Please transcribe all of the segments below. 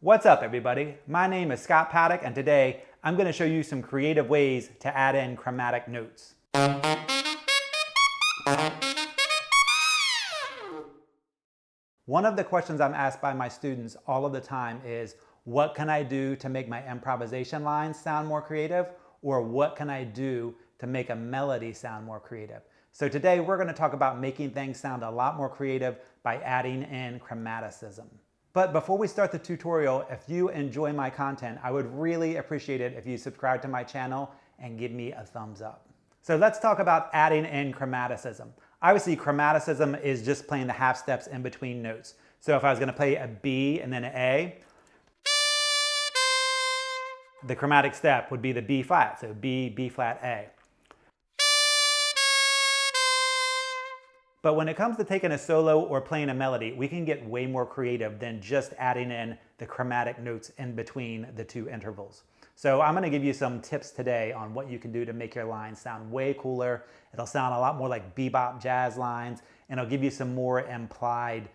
What's up, everybody? My name is Scott Paddock, and today I'm going to show you some creative ways to add in chromatic notes. One of the questions I'm asked by my students all of the time is, what can I do to make my improvisation lines sound more creative? Or what can I do to make a melody sound more creative? So today we're going to talk about making things sound a lot more creative by adding in chromaticism. But before we start the tutorial, if you enjoy my content, I would really appreciate it if you subscribe to my channel and give me a thumbs up. So let's talk about adding in chromaticism. Obviously, chromaticism is just playing the half steps in between notes. So if I was going to play a B and then an A, the chromatic step would be the B flat. So B, B flat, A. But when it comes to taking a solo or playing a melody, we can get way more creative than just adding in the chromatic notes in between the two intervals. So I'm going to give you some tips today on what you can do to make your lines sound way cooler. It'll sound a lot more like bebop jazz lines, and it'll give you some more implied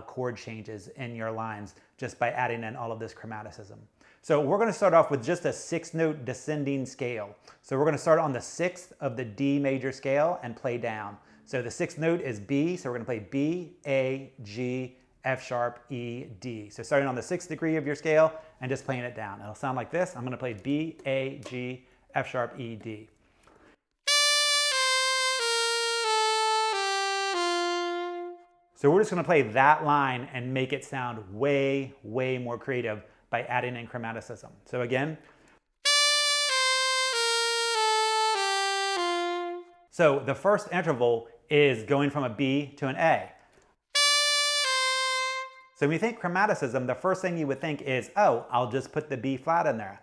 chord changes in your lines just by adding in all of this chromaticism. So we're going to start off with just a 6-note descending scale. So we're going to start on the 6th of the D major scale and play down. So the 6th note is B, so we're going to play B, A, G, F sharp, E, D. So starting on the 6th degree of your scale and just playing it down. It'll sound like this. I'm going to play B, A, G, F sharp, E, D. So we're just going to play that line and make it sound way, way more creative by adding in chromaticism. So again. So the first interval is going from a B to an A. So when you think chromaticism, the first thing you would think is, oh, I'll just put the B flat in there.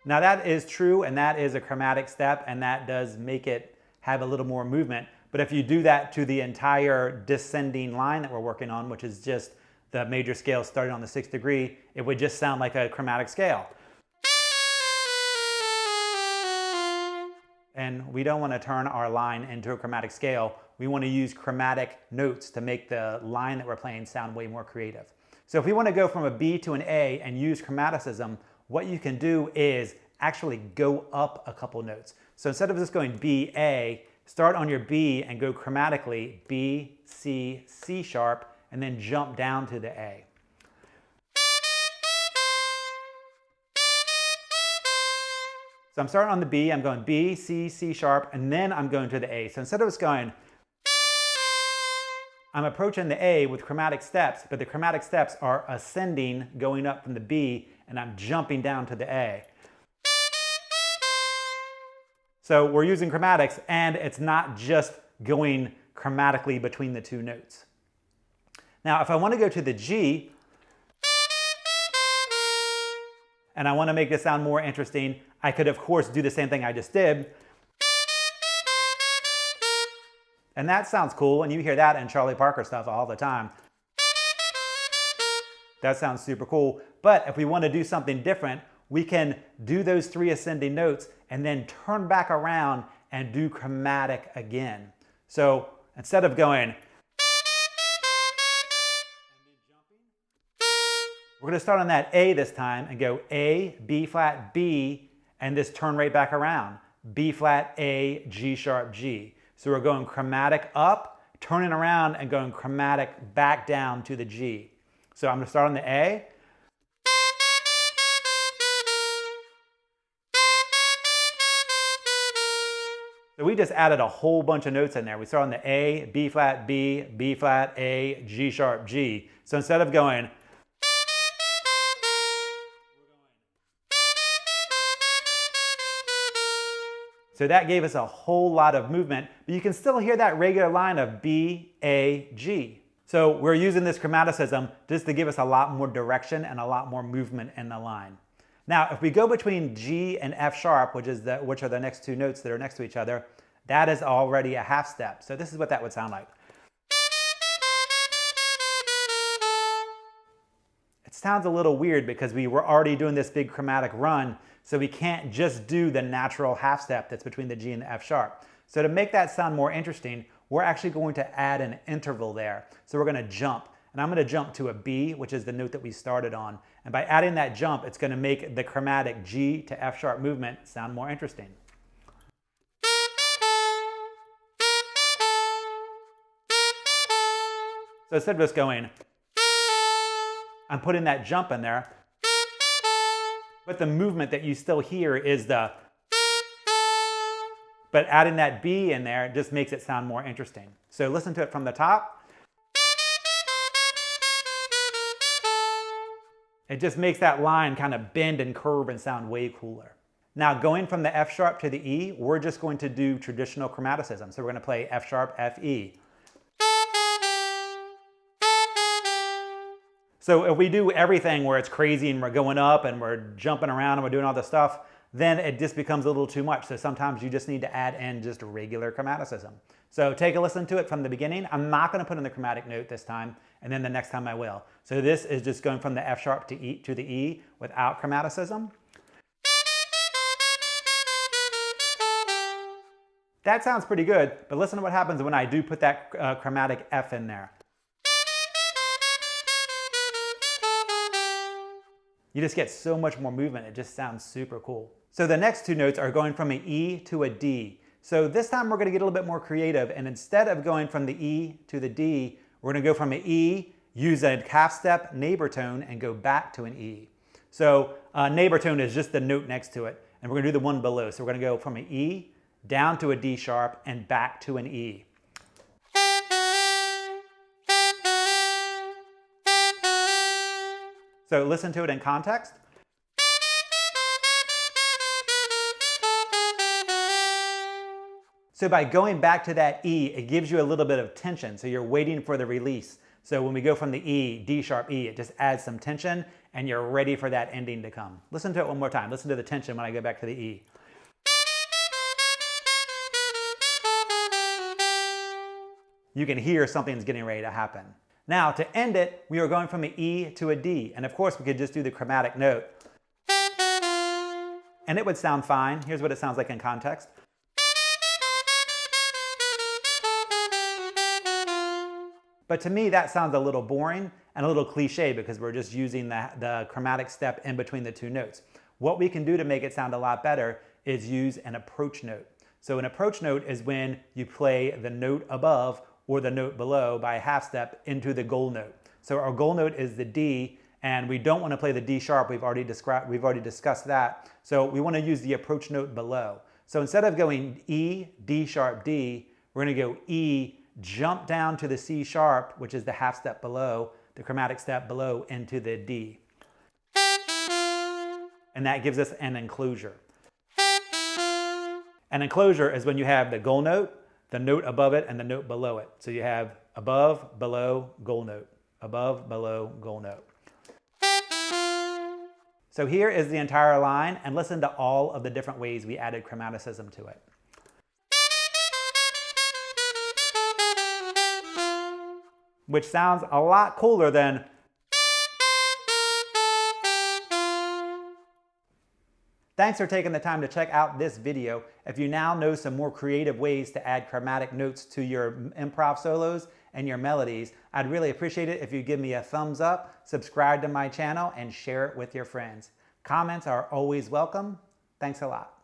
Now that is true, and that is a chromatic step, and that does make it have a little more movement. But if you do that to the entire descending line that we're working on, which is just the major scale starting on the 6th degree, it would just sound like a chromatic scale. And we don't want to turn our line into a chromatic scale. We want to use chromatic notes to make the line that we're playing sound way more creative. So if we want to go from a B to an A and use chromaticism, what you can do is actually go up a couple notes. So instead of just going B, A, start on your B and go chromatically B, C, C sharp, and then jump down to the A. So I'm starting on the B, I'm going B, C, C sharp, and then I'm going to the A. So instead of just going, I'm approaching the A with chromatic steps, but the chromatic steps are ascending, going up from the B, and I'm jumping down to the A. So we're using chromatics, and it's not just going chromatically between the two notes. Now, if I want to go to the G, and I want to make this sound more interesting, I could, of course, do the same thing I just did. And that sounds cool, and you hear that in Charlie Parker stuff all the time. That sounds super cool. But if we want to do something different, we can do those 3 ascending notes and then turn back around and do chromatic again. So instead of going, we're going to start on that A this time and go A, B flat, B, and just turn right back around. B flat, A, G sharp, G. So we're going chromatic up, turning around, and going chromatic back down to the G. So I'm going to start on the A. So we just added a whole bunch of notes in there. We start on the A, B flat, B, B flat, A, G sharp, G. So instead of going, so that gave us a whole lot of movement, but you can still hear that regular line of B, A, G. So we're using this chromaticism just to give us a lot more direction and a lot more movement in the line. Now, if we go between G and F sharp, which are the next 2 notes that are next to each other, that is already a half step. So this is what that would sound like. It sounds a little weird because we were already doing this big chromatic run, so we can't just do the natural half step that's between the G and the F sharp. So to make that sound more interesting, we're actually going to add an interval there. So we're going to jump. And I'm going to jump to a B, which is the note that we started on. And by adding that jump, it's going to make the chromatic G to F sharp movement sound more interesting. So instead of just going, I'm putting that jump in there, but the movement that you still hear is the, but adding that B in there just makes it sound more interesting. So listen to it from the top. It just makes that line kind of bend and curve and sound way cooler. Now going from the F sharp to the E, we're just going to do traditional chromaticism. So we're going to play F sharp, F, E. So if we do everything where it's crazy and we're going up and we're jumping around and we're doing all this stuff, then it just becomes a little too much. So sometimes you just need to add in just regular chromaticism. So take a listen to it from the beginning. I'm not going to put in the chromatic note this time, and then the next time I will. So this is just going from the F sharp to E to the E without chromaticism. That sounds pretty good, but listen to what happens when I do put that chromatic F in there. You just get so much more movement. It just sounds super cool. So the next two notes are going from an E to a D. So this time we're going to get a little bit more creative, and instead of going from the E to the D, we're going to go from an E, use a half step neighbor tone, and go back to an E. So neighbor tone is just the note next to it, and we're going to do the one below. So we're going to go from an E down to a D sharp and back to an E. So listen to it in context. So by going back to that E, it gives you a little bit of tension. So you're waiting for the release. So when we go from the E, D sharp E, it just adds some tension and you're ready for that ending to come. Listen to it one more time. Listen to the tension when I go back to the E. You can hear something's getting ready to happen. Now to end it, we are going from an E to a D. And of course we could just do the chromatic note. And it would sound fine. Here's what it sounds like in context. But to me, that sounds a little boring and a little cliche because we're just using the chromatic step in between the two notes. What we can do to make it sound a lot better is use an approach note. So an approach note is when you play the note above or the note below by a half step into the goal note. So our goal note is the D, and we don't want to play the D sharp. We've already discussed that. So we want to use the approach note below. So instead of going E, D sharp, D, we're going to go E, jump down to the C sharp, which is the half step below, the chromatic step below, into the D. And that gives us an enclosure. An enclosure is when you have the goal note, the note above it, and the note below it. So you have above, below, goal note. Above, below, goal note. So here is the entire line, and listen to all of the different ways we added chromaticism to it. Which sounds a lot cooler than. Thanks for taking the time to check out this video. If you now know some more creative ways to add chromatic notes to your improv solos and your melodies, I'd really appreciate it if you give me a thumbs up, subscribe to my channel, and share it with your friends. Comments are always welcome. Thanks a lot.